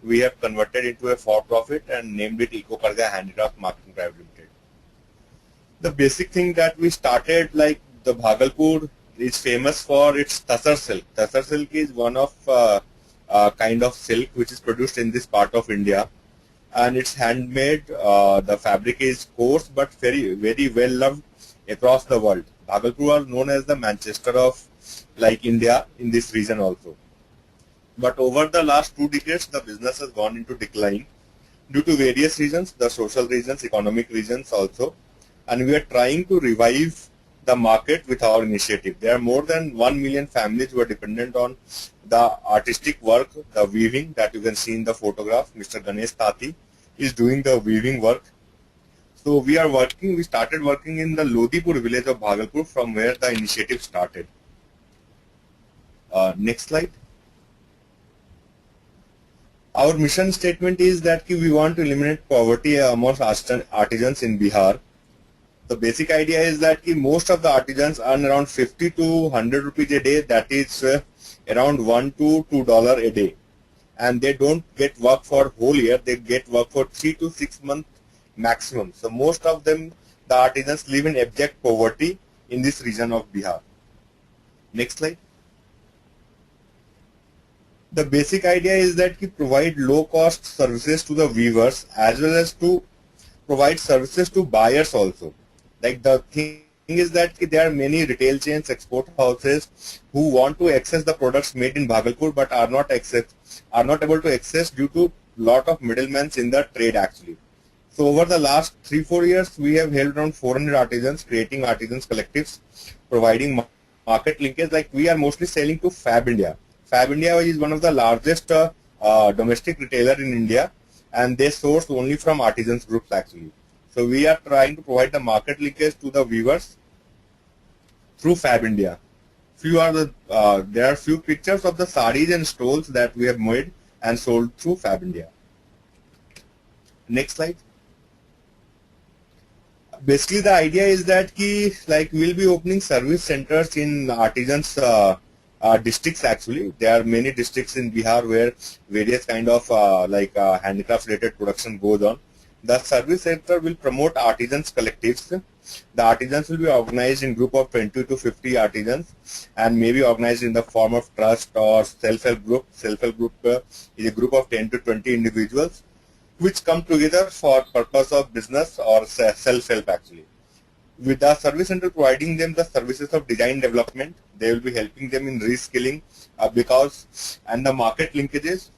we have converted into a for-profit and named it Eco Karga Handicraft Marketing Private Limited. The basic thing that we started, like the Bhagalpur is famous for its Tasar silk. Tasar silk is one of kind of silk which is produced in this part of India, and it's handmade. The fabric is coarse but very well loved across the world. Bhagalpur was known as the Manchester of like India in this region also. But over the last 2 decades, the business has gone into decline due to various reasons, the social reasons, economic reasons also. And we are trying to revive the market with our initiative. There are more than 1 million families who are dependent on the artistic work, the weaving that you can see in the photograph. Mr. Ganesh Tati is doing the weaving work. So we started working in the Lodipur village of Bhagalpur, from where the initiative started. Next slide. Our mission statement is that we want to eliminate poverty amongst artisans in Bihar. The basic idea is that most of the artisans earn around 50 to 100 rupees a day, that is around $1 to $2 a day. And they don't get work for whole year, they get work for 3 to 6 months maximum. So most of them, the artisans, live in abject poverty in this region of Bihar. Next slide. The basic idea is that we provide low cost services to the weavers as well as to provide services to buyers also. Like the thing is that there are many retail chains, export houses who want to access the products made in Bhagalpur but are not able to access due to lot of middlemen in the trade actually. So over the last 3-4 years, we have held around 400 artisans, creating artisans collectives, providing market linkage. Like we are mostly selling to Fab India. Fab India is one of the largest domestic retailer in India, and they source only from artisans groups actually. So we are trying to provide the market linkage to the weavers through Fab India. There are few pictures of the sarees and stoles that we have made and sold through Fab India. Next slide. Basically, the idea is that we'll be opening service centers in artisans districts actually. There are many districts in Bihar where various kind of handicraft related production goes on. The service center will promote artisans collectives. The artisans will be organized in group of 20 to 50 artisans and maybe organized in the form of trust or self-help group. Self-help group is a group of 10 to 20 individuals which come together for purpose of business or self-help actually. With the service center providing them the services of design development, they will be helping them in reskilling and the market linkages.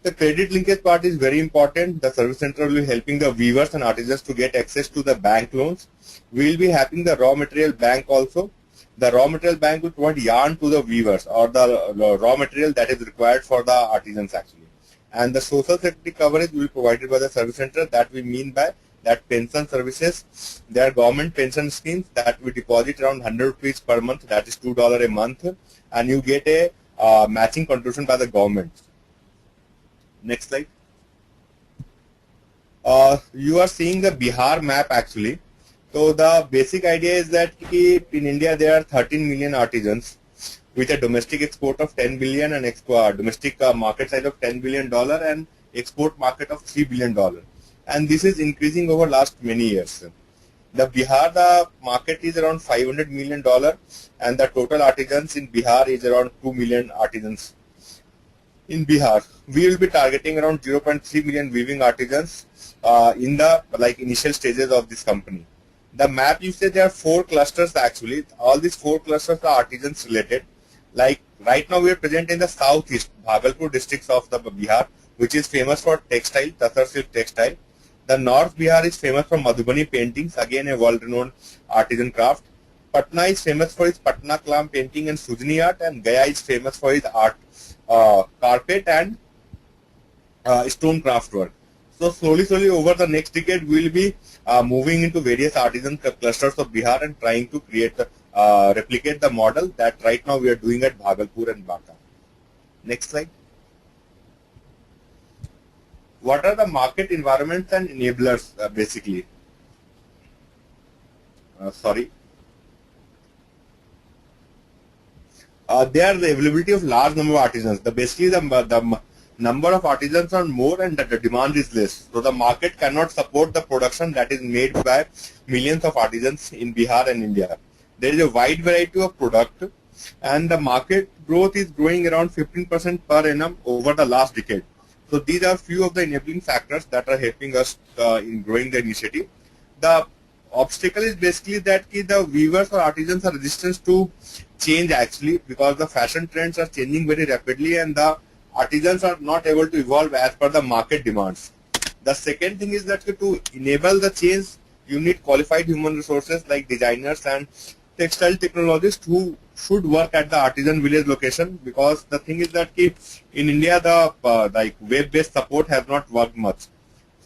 The credit linkage part is very important. The service center will be helping the weavers and artisans to get access to the bank loans. We will be having the raw material bank also. The raw material bank will provide yarn to the weavers or the raw material that is required for the artisans actually. And the social security coverage will be provided by the service center. That we mean by that pension services. There are government pension schemes that we deposit around 100 rupees per month, that is $2 a month, and you get a matching contribution by the government. Next slide. You are seeing the Bihar map actually. So the basic idea is that in India there are 13 million artisans with a domestic export of 10 billion and domestic market size of $10 billion and export market of $3 billion. And this is increasing over last many years. The market is around $500 million and the total artisans in Bihar is around 2 million artisans. In Bihar, we will be targeting around 0.3 million weaving artisans in the initial stages of this company. The map, you say there are 4 clusters actually. All these 4 clusters are artisans related. Like right now we are present in the southeast, Bhagalpur districts of the Bihar, which is famous for textile, Tasar silk textile. The north Bihar is famous for Madhubani paintings, again a world-renowned artisan craft. Patna is famous for its Patna clam painting and Sujni art, and Gaya is famous for its art, carpet and stone craft work. So slowly over the next decade, we will be moving into various artisan clusters of Bihar and trying to replicate the model that right now we are doing at Bhagalpur and Baka. Next slide. What are the market environments and enablers basically? They are the availability of large number of artisans. Basically the number of artisans are more and the demand is less. So the market cannot support the production that is made by millions of artisans in Bihar and India. There is a wide variety of product and the market growth is growing around 15% per annum over the last decade. So these are few of the enabling factors that are helping us in growing the initiative. The obstacle is basically that the weavers or artisans are resistant to change actually, because the fashion trends are changing very rapidly and the artisans are not able to evolve as per the market demands. The second thing is that to enable the change, you need qualified human resources like designers and textile technologists who should work at the artisan village location, because the thing is that in India the like web-based support has not worked much.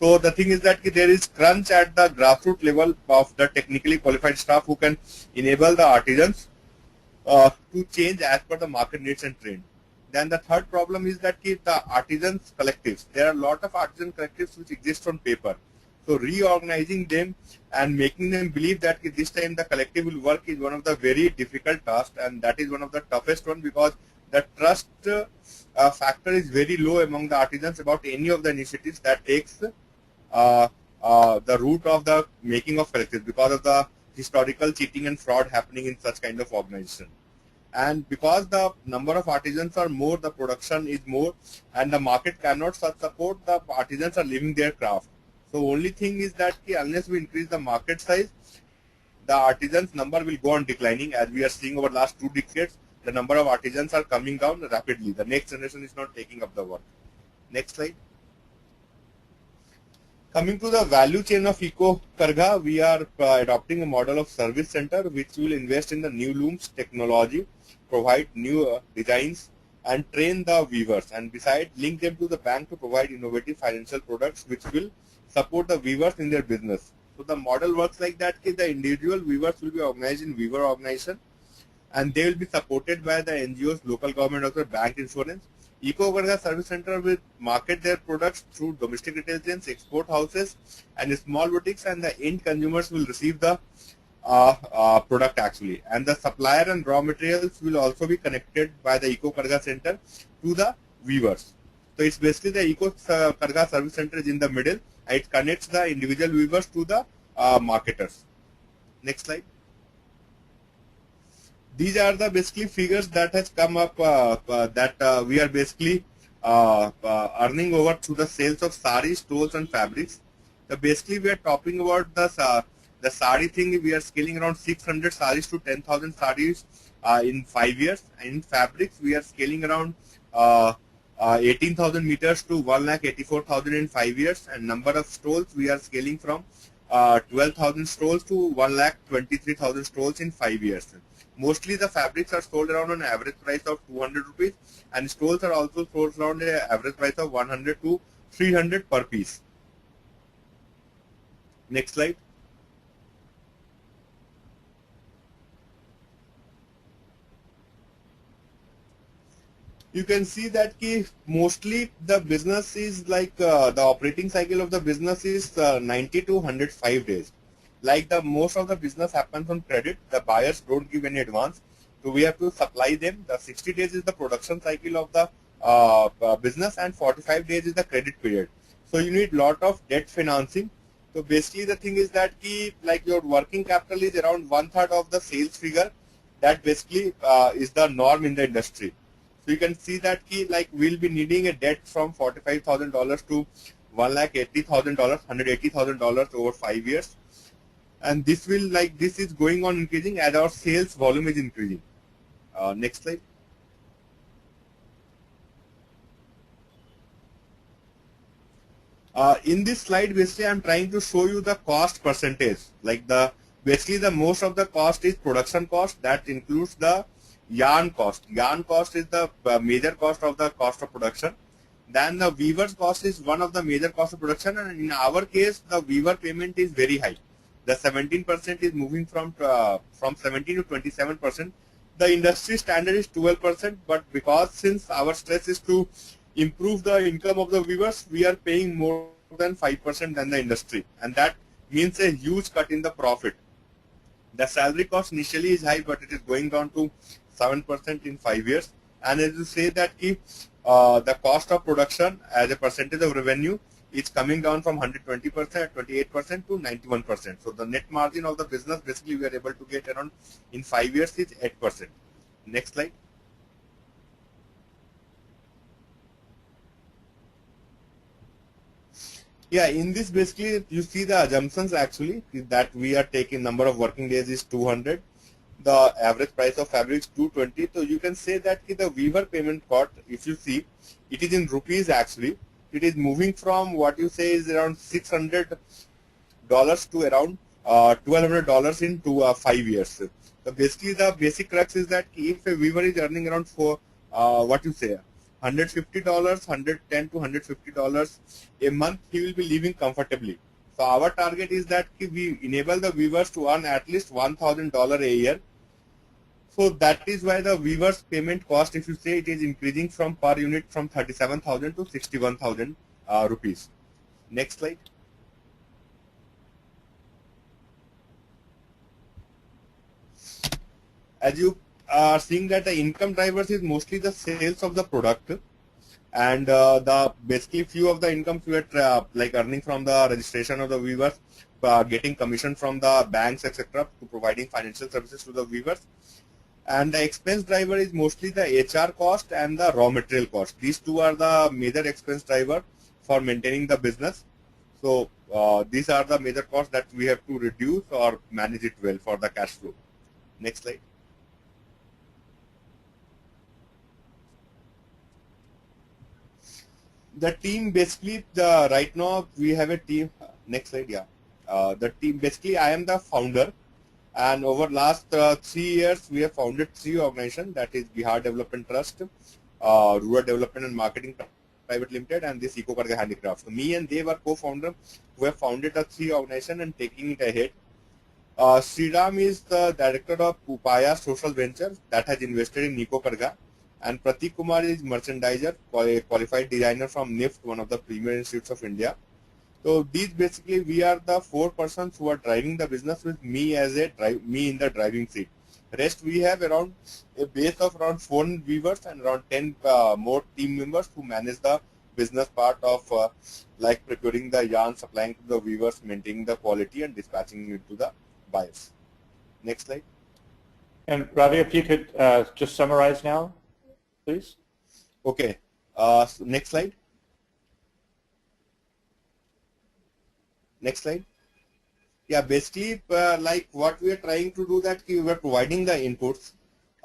So the thing is that there is crunch at the grassroots level of the technically qualified staff who can enable the artisans to change as per the market needs and trend. Then the third problem is that the artisans collectives. There are a lot of artisan collectives which exist on paper. So reorganizing them and making them believe that this time the collective will work is one of the very difficult tasks, and that is one of the toughest one, because the trust factor is very low among the artisans about any of the initiatives that takes the route of the making of collectives, because of the historical cheating and fraud happening in such kind of organization. And because the number of artisans are more, the production is more, and the market cannot support, the artisans are leaving their craft. So only thing is that unless we increase the market size, the artisans number will go on declining. As we are seeing over the last 2 decades, the number of artisans are coming down rapidly. The next generation is not taking up the work. Next slide. Coming to the value chain of Eco Karga, we are adopting a model of service center which will invest in the new looms technology, provide new designs and train the weavers, and besides link them to the bank to provide innovative financial products which will support the weavers in their business. So the model works like that: the individual weavers will be organized in weaver organization and they will be supported by the NGOs, local government or bank insurance. Eco Karga Service Center will market their products through domestic retail chains, export houses and small boutiques, and the end consumers will receive the product actually. And the supplier and raw materials will also be connected by the Eco Karga Center to the weavers. So it's basically the Eco Karga Service Center is in the middle. It connects the individual weavers to the marketers. Next slide. These are the basically figures that has come up that we are basically earning over through the sales of saris, stoles and fabrics. So basically we are talking about the sari thing. We are scaling around 600 saris to 10,000 saris in 5 years. And in fabrics we are scaling around 18,000 meters to 1,84,000 in 5 years. And number of stoles we are scaling from 12,000 stoles to 1,23,000 stoles in 5 years. Mostly the fabrics are sold around an average price of 200 rupees, and stoles are also sold around an average price of 100 to 300 per piece. Next slide. You can see that mostly the business is like the operating cycle of the business is 90 to 105 days. Like the most of the business happens on credit. The buyers don't give any advance, so we have to supply them. The 60 days is the production cycle of the business, and 45 days is the credit period. So you need lot of debt financing. So basically the thing is that like your working capital is around 1/3 of the sales figure. That basically is the norm in the industry. So you can see that like we'll be needing a debt from $45,000 to $1,80,000, $180,000 over 5 years. And this is going on increasing as our sales volume is increasing. Next slide. In this slide, basically, I'm trying to show you the cost percentage. Like basically the most of the cost is production cost. That includes the yarn cost. Yarn cost is the major cost of the cost of production. Then the weaver's cost is one of the major cost of production, and in our case, the weaver payment is very high. The 17% is moving from 17 to 27%. The industry standard is 12%, but because since our stress is to improve the income of the weavers, we are paying more than 5% than the industry, and that means a huge cut in the profit. The salary cost initially is high, but it is going down to 7% in 5 years. And as you say that the cost of production as a percentage of revenue is coming down from 120%, 28% to 91%. So the net margin of the business basically we are able to get around in 5 years is 8%. Next slide. Yeah, in this basically you see the assumptions actually that we are taking number of working days is 200. The average price of fabric is 220. So you can say that the weaver payment cost, if you see, it is in rupees actually. It is moving from what you say is around $600 to around $1,200 in 5 years. So basically the basic crux is that if a weaver is earning around what you say, $150, 110 to $150 a month, he will be living comfortably. So our target is that we enable the weavers to earn at least $1,000 a year. So that is why the weaver's payment cost, if you say, it is increasing from per unit from 37,000 to 61,000 rupees. Next slide. As you are seeing that the income drivers is mostly the sales of the product, and the basically few of the incomes we are like earning from the registration of the weavers, getting commission from the banks, etc., to providing financial services to the weavers. And the expense driver is mostly the HR cost and the raw material cost. These two are the major expense driver for maintaining the business. So these are the major costs that we have to reduce or manage it well for the cash flow. Next slide. The team basically, right now we have a team. Next slide, yeah. The team basically, I am the founder, and over last 3 years we have founded 3 organizations, that is Bihar Development Trust, Rural Development and Marketing Private Limited, and this Eco Karga Handicraft. So me and they were co-founder who have founded the 3 organizations and taking it ahead. Sriram is the director of Upaya Social Ventures that has invested in Eco Karga. And Pratik Kumar is merchandiser, qualified designer from NIFT, one of the premier institutes of India. So these basically we are the 4 persons who are driving the business with me as me in the driving seat. Rest we have around a base of around 4 weavers and around 10 more team members who manage the business part of like procuring the yarn, supplying to the weavers, maintaining the quality and dispatching it to the buyers. Next slide. And Ravi, if you could just summarize now, please. Okay. Next slide. Next slide. Yeah, basically, like what we are trying to do that we are providing the inputs.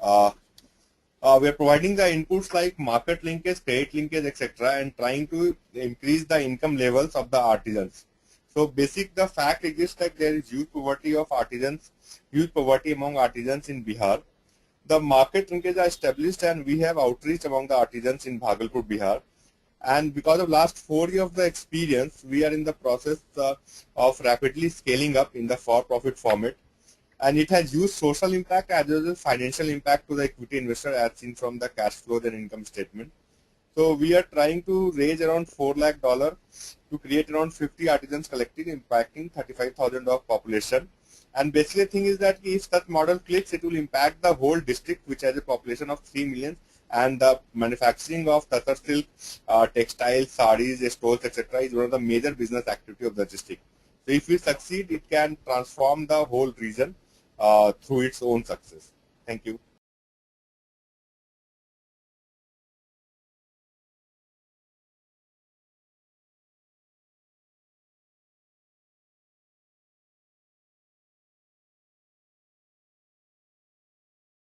We are providing the inputs like market linkage, credit linkage, etc., and trying to increase the income levels of the artisans. So, the fact exists that there is huge poverty of artisans, huge poverty among artisans in Bihar. The market linkage are established and we have outreach among the artisans in Bhagalpur, Bihar. And because of last 4 years of the experience, we are in the process of rapidly scaling up in the for-profit format. And it has huge social impact as well as financial impact to the equity investor as seen from the cash flows and income statement. So we are trying to raise around $4 lakh to create around 50 artisans collective, impacting 35,000 of population. And basically the thing is that if such model clicks, it will impact the whole district, which has a population of 3 million, and the manufacturing of Tatar silk, textiles, sarees, stoles, etc. is one of the major business activity of the district. So if we succeed, it can transform the whole region through its own success. Thank you.